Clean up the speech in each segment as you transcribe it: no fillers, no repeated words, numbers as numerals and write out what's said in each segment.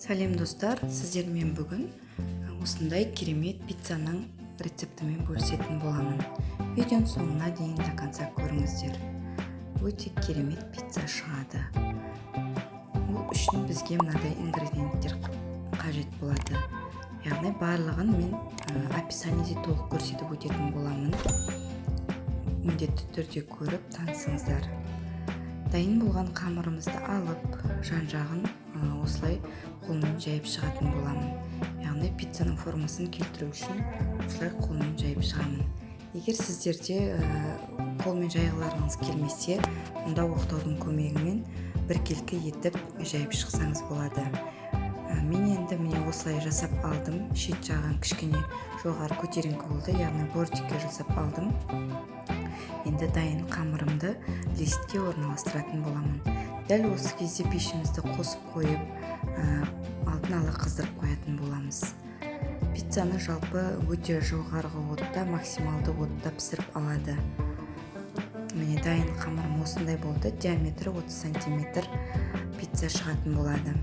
Сәлем достар, сіздермен бүгін осындай керемет пиццаның рецептімен бөлісетін боламын. Видеоның соңына дейін до конца көріңіздер. Өте керемет пицца шығады. Бұл үшін бізге мынадай ингредиенттер қажет болады. Яғни барлығын мен описаниеде толық көрсетіп өтетін боламын. Міндетті түрде көріп танысыңыздар. Дайын болған қамырымызды алып, жан-жағын осылай қолмен жайып шығатын боламын. Яғни пиццаның формасын келтіру үшін осылай қолмен жайып шығамын. Егер сіздерде қолмен жайғыларыңыз келмесе, онда оқтаудың көмегімен біркелкі етіп жайып шықсаңыз болады. Мен енді міне осылай жасап алдым. Шет жағын кішкене жоғары көтеріңкі болды, яғни бортикке жасап алдым. Енді дайын қамырымды листке орналастыратын боламын. Дәл осы кезде пешімізді қосып қойып, алдын ала қыздырып қоятын боламыз. Пиццаны жалпы өте жоғарғы отта, максималды отта пісіріп алады. Міне дайын қамырым осындай болды. Диаметрі 30 см пицца шығатын болады.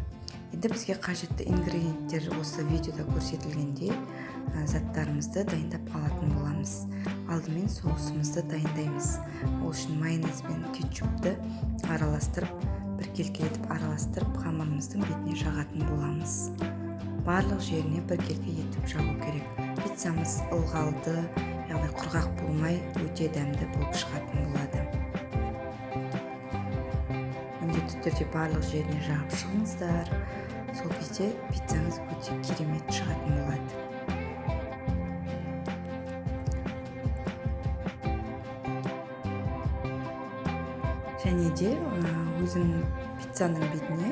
Енді бізге қажетті ингредиенттер осы видеода көрсетілгендей заттарымызды дайындап алатын боламыз. Алдымен соусымызды дайындаймыз. Ол үшін майонез бен кетчупты араластырып, біркелкі етіп араластырып, қамырымыздың бетіне жағатын боламыз. Барлық жеріне біркелкі етіп жағу керек. Пиццамыз ылғалды, яғни құрғақ болмай, өте дәмді болып шығатын болады. Міндетті түрде барлық жеріне жағып шығыңыздар. Сол кезде пиццаңыз өте керемет шығатын болады. Және де өзім пиццаның бетіне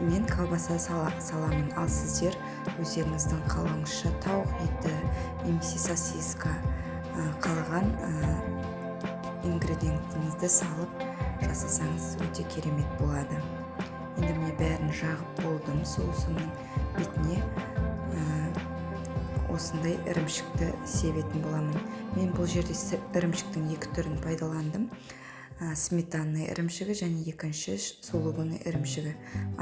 мен колбаса саламын. Ал сіздер өздеріңіздің қалауыңызша тауық еті немесе сосиска қалаған ингредиентіңізді салып жасасаңыз өте керемет болады. Енді міне бәрін жағып болдым. Соусымның бетіне осындай ірімшікті себетін боламын. Мен бұл жерде ірімшіктің екі түрін пайдаландым. Сметанный ірімшігі және екінші сулугуный ірімшігі.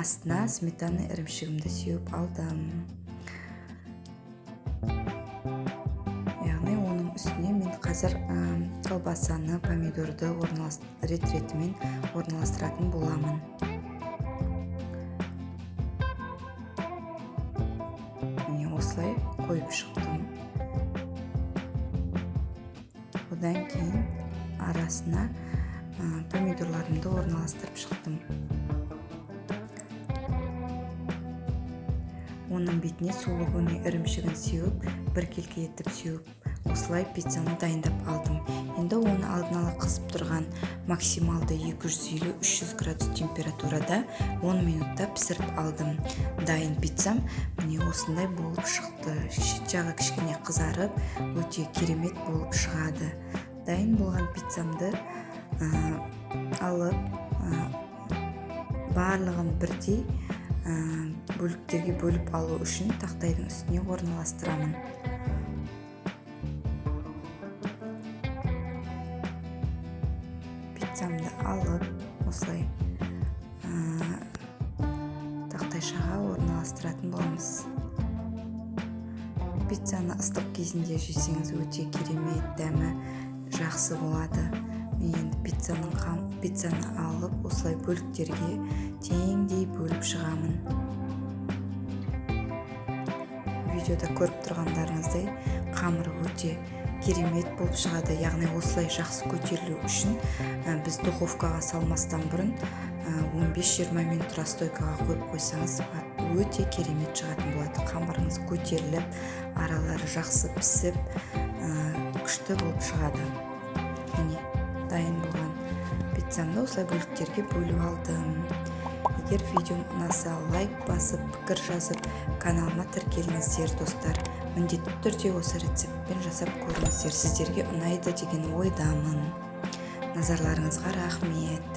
Астына сметанный ірімшігімді сеуіп алдым. Яғни оның үстіне мен қазір колбасаны, помидорды рет-ретімен орналастыратын боламын. Міне осылай қойып шықтым. Одан кейін арасына помидорларымды орналастырып шықтым. Оның бетіне сулугуный ірімшігін сеуіп, біркелкі етіп сеуіп, осылай пиццаны дайындап алдым. Енді оны алдын ала қызып тұрған максималды 250-300 градус температурада 10 минутта пісіріп алдым. Дайын пиццам міне осындай болып шықты. Шет жағы кішкене қызарып, өте керемет болып шығады. Дайын болған пиццамды алып, барлығын бірдей бөліктерге бөліп алу үшін тақтайдың үстіне орналастырамын. Пиццамды алып, осылай тақтайшаға орналастыратын боламыз. Пиццаны ыстық кезінде жесеңіз өте керемет, дәмі жақсы болады. Мен енді пиццаны алып, осылай бөліктерге теңдей бөліп шығамын. Видеода көріп тұрғандарыңыздай қамыры өте керемет болып шығады. Яғни осылай жақсы көтерілу үшін біз духовкаға салмастан бұрын 15-20 минут расстойкаға қойып қойсаңыз өте керемет шығатын болады. Қамырыңыз көтеріліп, аралары жақсы пісіп, күшті болып шығады. Міне дайын болған пиццамды осылай бөліктерге бөліп алдым. Егер видеом ұнаса, лайк басып, пікір жазып, каналыма тіркеліңіздер достар. Міндетті түрде осы рецептпен жасап көріңіздер. Сіздерге ұнайды деген ойдамын. Назарларыңызға рахмет.